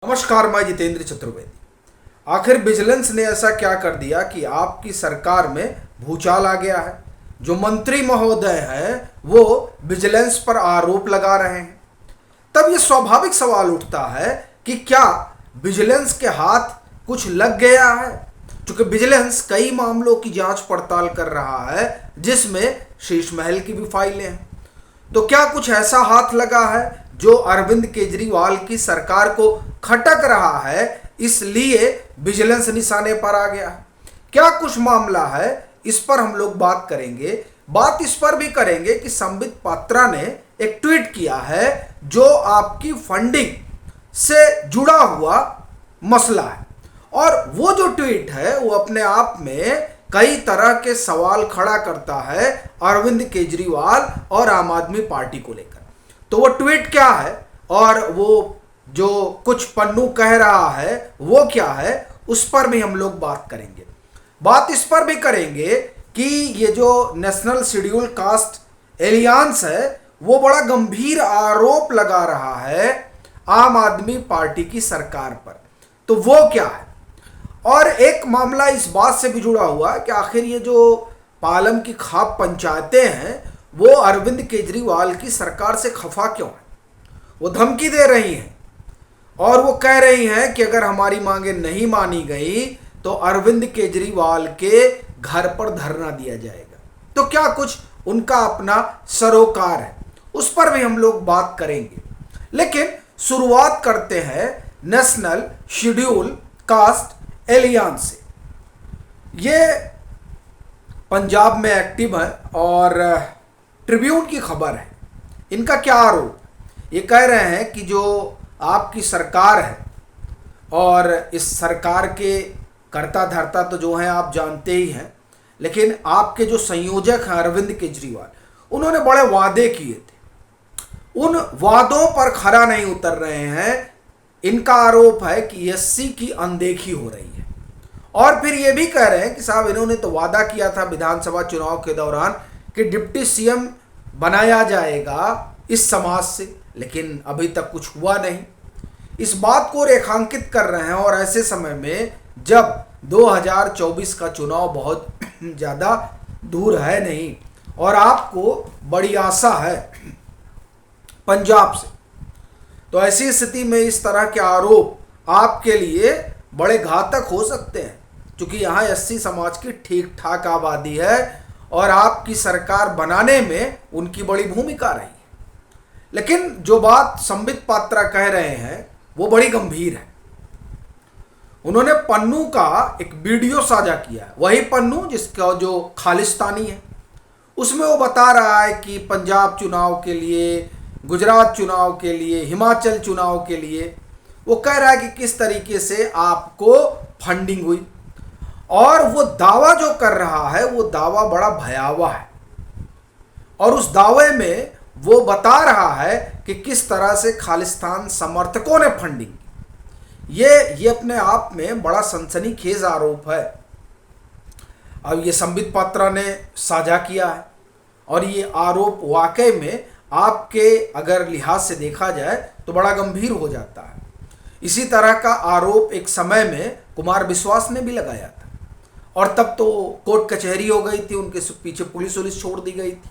नमस्कार, मैं जितेंद्र चतुर्वेदी। आखिर विजिलेंस ने ऐसा क्या कर दिया कि आपकी सरकार में भूचाल आ गया है। जो मंत्री महोदय हैं वो विजिलेंस पर आरोप लगा रहे हैं। तब ये स्वाभाविक सवाल उठता है कि क्या विजिलेंस के हाथ कुछ लग गया है, क्योंकि विजिलेंस कई मामलों की जांच पड़ताल कर रहा है जिसमें शीश महल की भी फाइलें हैं। तो क्या कुछ ऐसा हाथ लगा है जो अरविंद केजरीवाल की सरकार को खटक रहा है, इसलिए विजिलेंस निशाने पर आ गया है? क्या कुछ मामला है, इस पर हम लोग बात करेंगे। बात इस पर भी करेंगे कि संबित पात्रा ने एक ट्वीट किया है जो आपकी फंडिंग से जुड़ा हुआ मसला है, और वो जो ट्वीट है वो अपने आप में कई तरह के सवाल खड़ा करता है अरविंद केजरीवाल और आम आदमी पार्टी को लेकर। तो वो ट्वीट क्या है और वो जो कुछ पन्नू कह रहा है वो क्या है, उस पर भी हम लोग बात करेंगे। बात इस पर भी करेंगे कि ये जो नेशनल शेड्यूल कास्ट एलियंस है वो बड़ा गंभीर आरोप लगा रहा है आम आदमी पार्टी की सरकार पर। तो वो क्या है, और एक मामला इस बात से भी जुड़ा हुआ है कि आखिर ये जो पालम की खाप पंचायतें हैं वो अरविंद केजरीवाल की सरकार से खफा क्यों है। वो धमकी दे रही हैं और वो कह रही हैं कि अगर हमारी मांगे नहीं मानी गई तो अरविंद केजरीवाल के घर पर धरना दिया जाएगा। तो क्या कुछ उनका अपना सरोकार है, उस पर भी हम लोग बात करेंगे। लेकिन शुरुआत करते हैं नेशनल शेड्यूल कास्ट एलियंस से। ये पंजाब में एक्टिव है और ट्रिब्यून की खबर है। इनका क्या आरोप, ये कह रहे हैं कि जो आपकी सरकार है और इस सरकार के कर्ता धर्ता तो जो हैं आप जानते ही हैं, लेकिन आपके जो संयोजक हैं अरविंद केजरीवाल, उन्होंने बड़े वादे किए थे, उन वादों पर खरा नहीं उतर रहे हैं। इनका आरोप है कि एससी की अनदेखी हो रही है, और फिर ये भी कह रहे हैं कि साहब इन्होंने तो वादा किया था विधानसभा चुनाव के दौरान कि डिप्टी सीएम बनाया जाएगा इस समाज से, लेकिन अभी तक कुछ हुआ नहीं। इस बात को रेखांकित कर रहे हैं, और ऐसे समय में जब 2024 का चुनाव बहुत ज़्यादा दूर है नहीं और आपको बड़ी आशा है पंजाब से, तो ऐसी स्थिति में इस तरह के आरोप आपके लिए बड़े घातक हो सकते हैं, क्योंकि यहाँ एससी समाज की ठीक ठाक आबादी है और आपकी सरकार बनाने में उनकी बड़ी भूमिका रही है। लेकिन जो बात संबित पात्रा कह रहे हैं वो बड़ी गंभीर है। उन्होंने पन्नू का एक वीडियो साझा किया है, वही पन्नू जिसका जो खालिस्तानी है। उसमें वो बता रहा है कि पंजाब चुनाव के लिए, गुजरात चुनाव के लिए, हिमाचल चुनाव के लिए वो कह रहा है कि किस तरीके से आपको फंडिंग हुई, और वो दावा जो कर रहा है वो दावा बड़ा भयावह है। और उस दावे में वो बता रहा है कि किस तरह से खालिस्तान समर्थकों ने फंडिंग की। ये अपने आप में बड़ा सनसनीखेज आरोप है। अब ये संबित पात्रा ने साझा किया है, और ये आरोप वाकई में आपके अगर लिहाज से देखा जाए तो बड़ा गंभीर हो जाता है। इसी तरह का आरोप एक समय में कुमार विश्वास ने भी लगाया था, और तब तो कोर्ट कचहरी हो गई थी, उनके पीछे पुलिस छोड़ दी गई थी।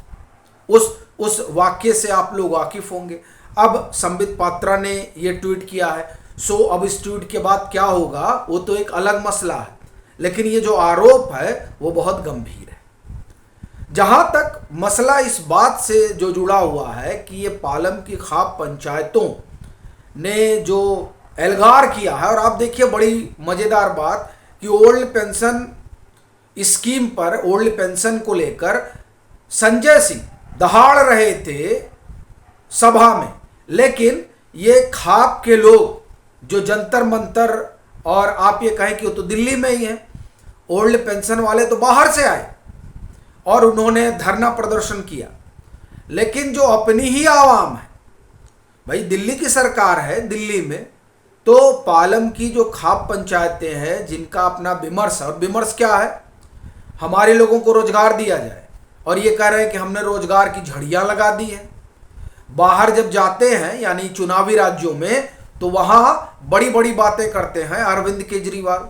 उस वाक्य से आप लोग वाकिफ होंगे। अब संबित पात्रा ने ये ट्वीट किया है, सो अब इस ट्वीट के बाद क्या होगा वो तो एक अलग मसला है, लेकिन ये जो आरोप है वो बहुत गंभीर है। जहां तक मसला इस बात से जो जुड़ा हुआ है कि ये पालम की खाप पंचायतों ने जो एल्गार किया है, और आप देखिए बड़ी मज़ेदार बात कि ओल्ड पेंशन स्कीम पर, ओल्ड पेंशन को लेकर संजय सिंह दहाड़ रहे थे सभा में, लेकिन ये खाप के लोग जो जंतर मंतर, और आप ये कहें कि वो तो दिल्ली में ही है, ओल्ड पेंशन वाले तो बाहर से आए और उन्होंने धरना प्रदर्शन किया। लेकिन जो अपनी ही आवाम है, भाई दिल्ली की सरकार है, दिल्ली में तो पालम की जो खाप पंचायतें हैं जिनका अपना विमर्श है, और विमर्श क्या है, हमारे लोगों को रोजगार दिया जाए, और ये कह रहे हैं कि हमने रोजगार की झड़ियां लगा दी हैं। बाहर जब जाते हैं यानी चुनावी राज्यों में, तो वहां बड़ी बड़ी बातें करते हैं अरविंद केजरीवाल,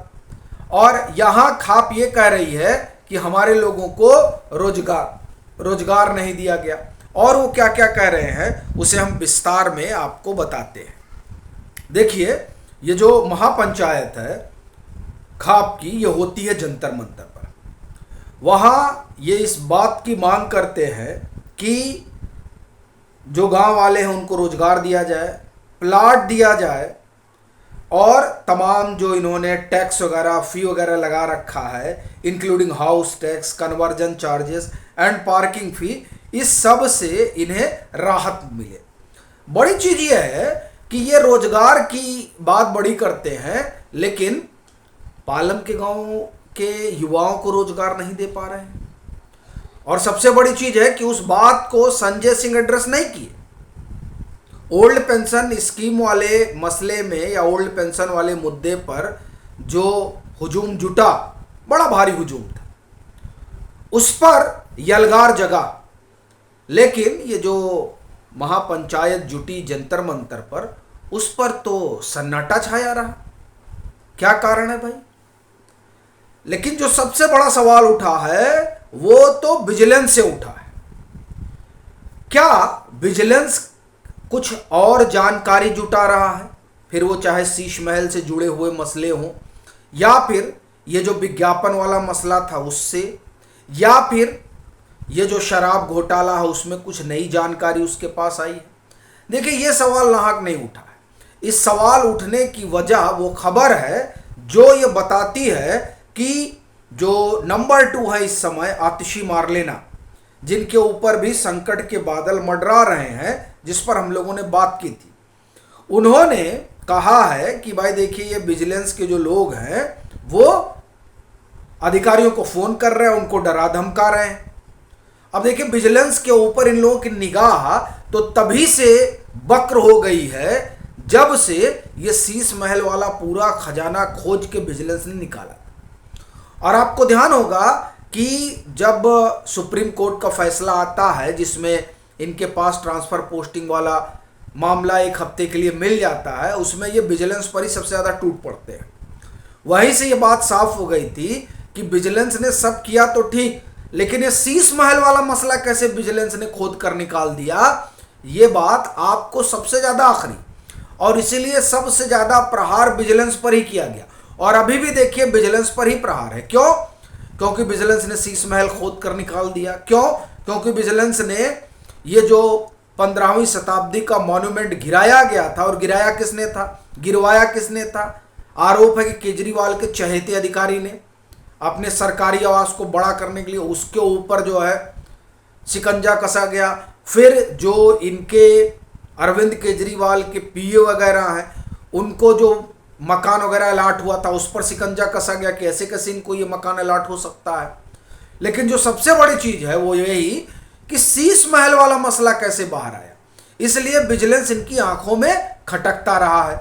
और यहां खाप ये कह रही है कि हमारे लोगों को रोजगार नहीं दिया गया। और वो क्या क्या कह रहे हैं उसे हम विस्तार में आपको बताते हैं। देखिए, ये जो महापंचायत है खाप की, ये होती है जंतर मंतर पर। वहां ये इस बात की मांग करते हैं कि जो गांव वाले हैं उनको रोजगार दिया जाए, प्लाट दिया जाए, और तमाम जो इन्होंने टैक्स वगैरह फी वगैरह लगा रखा है, including house tax, conversion charges and parking फी, इस सब से इन्हें राहत मिले। बड़ी चीज यह है कि ये रोजगार की बात बड़ी करते हैं, लेकिन पालम के गांव के युवाओं को रोजगार नहीं दे पा रहे हैं। और सबसे बड़ी चीज है कि उस बात को संजय सिंह एड्रेस नहीं किए। ओल्ड पेंशन स्कीम वाले मसले में या ओल्ड पेंशन वाले मुद्दे पर जो हुजूम जुटा, बड़ा भारी हुजूम था, उस पर यलगार जगा, लेकिन ये जो महापंचायत जुटी जंतर मंतर पर, उस पर तो सन्नाटा छाया रहा। क्या कारण है भाई? लेकिन जो सबसे बड़ा सवाल उठा है वो तो विजिलेंस से उठा है। क्या विजिलेंस कुछ और जानकारी जुटा रहा है? फिर वो चाहे शीश महल से जुड़े हुए मसले हों, या फिर ये जो विज्ञापन वाला मसला था उससे, या फिर ये जो शराब घोटाला है उसमें कुछ नई जानकारी उसके पास आई है। देखिए, ये सवाल नाहक नहीं उठा है। इस सवाल उठने की वजह वो खबर है जो ये बताती है कि जो नंबर 2 है इस समय, आतिशी मारलेना, जिनके ऊपर भी संकट के बादल मंडरा रहे हैं, जिस पर हम लोगों ने बात की थी, उन्होंने कहा है कि भाई देखिए, ये विजिलेंस के जो लोग हैं वो अधिकारियों को फोन कर रहे हैं, उनको डरा धमका रहे हैं। अब देखिए, विजिलेंस के ऊपर इन लोगों की निगाह तो तभी से वक्र हो गई है जब से ये शीश महल वाला पूरा खजाना खोज के विजिलेंस ने निकाला। और आपको ध्यान होगा कि जब सुप्रीम कोर्ट का फैसला आता है जिसमें इनके पास ट्रांसफर पोस्टिंग वाला मामला एक हफ्ते के लिए मिल जाता है, उसमें ये विजिलेंस पर ही सबसे ज़्यादा टूट पड़ते हैं। वहीं से ये बात साफ हो गई थी कि विजिलेंस ने सब किया तो ठीक, लेकिन ये शीश महल वाला मसला कैसे विजिलेंस ने खोद कर निकाल दिया, ये बात आपको सबसे ज़्यादा आखिरी, और इसीलिए सबसे ज़्यादा प्रहार विजिलेंस पर ही किया गया। और अभी भी देखिए विजिलेंस पर ही प्रहार है। क्यों? क्योंकि विजिलेंस ने शीश महल खोद कर निकाल दिया। क्यों? क्योंकि विजिलेंस ने ये जो 15वीं शताब्दी का मॉन्यूमेंट गिराया गया था, और गिराया किसने था, गिरवाया किसने था? आरोप है कि केजरीवाल के चहेते अधिकारी ने अपने सरकारी आवास को बड़ा करने के लिए उसके ऊपर जो है शिकंजा कसा गया। फिर जो इनके अरविंद केजरीवाल के पीए वगैरह हैं, उनको जो मकान वगैरह अलाट हुआ था उस पर शिकंजा कसा गया कि ऐसे कैसे इनको ये मकान अलाट हो सकता है। लेकिन जो सबसे बड़ी चीज है वो यही कि शीश महल वाला मसला कैसे बाहर आया, इसलिए विजिलेंस इनकी आंखों में खटकता रहा है।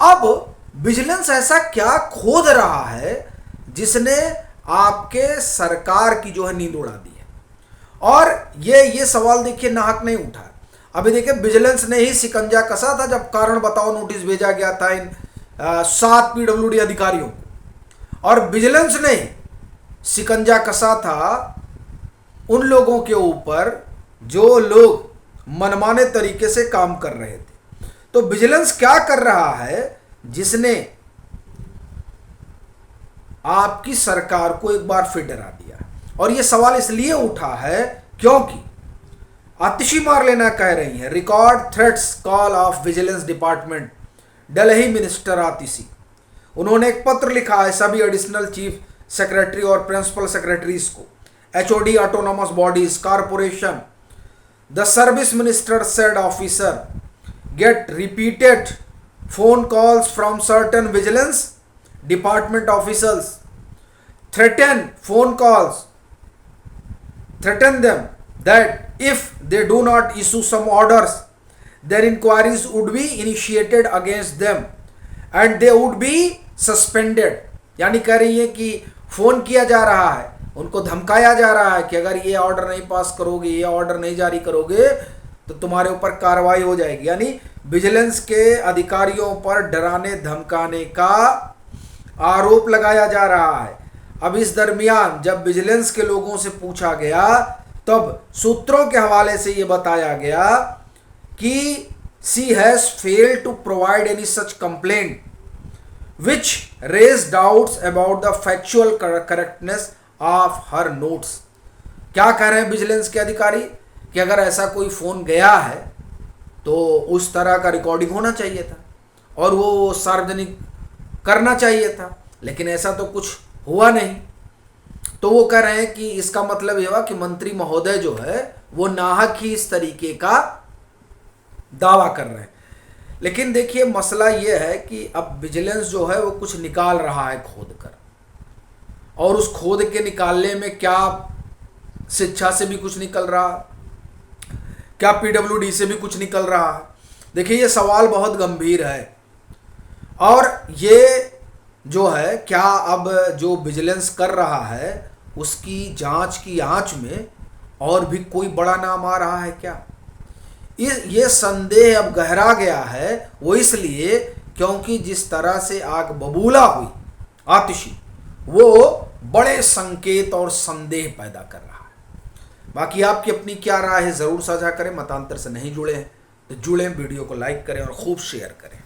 अब विजिलेंस ऐसा क्या खोद रहा है जिसने आपके सरकार की जो है नींद उड़ा दी है? और ये सवाल देखिए नाहक नहीं उठा। अभी देखिए, विजिलेंस ने ही शिकंजा कसा था जब कारण बताओ नोटिस भेजा गया था इन 7 पीडब्ल्यूडी अधिकारियों को, और विजिलेंस ने शिकंजा कसा था उन लोगों के ऊपर जो लोग मनमाने तरीके से काम कर रहे थे। तो विजिलेंस क्या कर रहा है जिसने आपकी सरकार को एक बार फिर डरा दिया? और यह सवाल इसलिए उठा है क्योंकि आतिशी मारलेना कह रही है, record threats call of vigilance department Delhi minister Atishi. उन्होंने एक पत्र लिखा है सभी एडिशनल चीफ सेक्रेटरी और प्रिंसिपल सेक्रेटरीज को, HOD autonomous bodies, corporation, the service minister said officer get repeated phone calls from certain vigilance department officials, threaten them that if they do not issue some orders, their inquiries would be initiated against them and they would be suspended। यानी कह रही है कि phone किया जा रहा है, उनको धमकाया जा रहा है कि अगर ये ऑर्डर नहीं पास करोगे, ये ऑर्डर नहीं जारी करोगे तो तुम्हारे ऊपर कार्रवाई हो जाएगी। यानी विजिलेंस के अधिकारियों पर डराने धमकाने का आरोप लगाया जा रहा है। अब इस दरमियान जब विजिलेंस के लोगों से पूछा गया तब सूत्रों के हवाले से यह बताया गया कि she has failed to provide any such complaint which raise doubts about the factual correctness of her notes. क्या कह रहे हैं विजिलेंस के अधिकारी कि अगर ऐसा कोई फोन गया है तो उस तरह का रिकॉर्डिंग होना चाहिए था और वो सार्वजनिक करना चाहिए था, लेकिन ऐसा तो कुछ हुआ नहीं। तो वो कह रहे हैं कि इसका मतलब यह हुआ कि मंत्री महोदय जो है वो नाहक ही इस तरीके का दावा कर रहे हैं। लेकिन देखिए मसला ये है कि अब विजिलेंस जो है वो कुछ निकाल रहा है खोद कर, और उस खोद के निकालने में क्या शिक्षा से भी कुछ निकल रहा, क्या पीडब्ल्यूडी से भी कुछ निकल रहा है। देखिए ये सवाल बहुत गंभीर है, और ये जो है क्या अब जो विजिलेंस कर रहा है उसकी जांच की आंच में और भी कोई बड़ा नाम आ रहा है क्या? ये संदेह अब गहरा गया है, वो इसलिए क्योंकि जिस तरह से आग बबूला हुई आतिशी, वो बड़े संकेत और संदेह पैदा कर रहा है। बाकी आपकी अपनी क्या राय है ज़रूर साझा करें। मतांतर से नहीं जुड़े हैं तो जुड़ें, वीडियो को लाइक करें और खूब शेयर करें।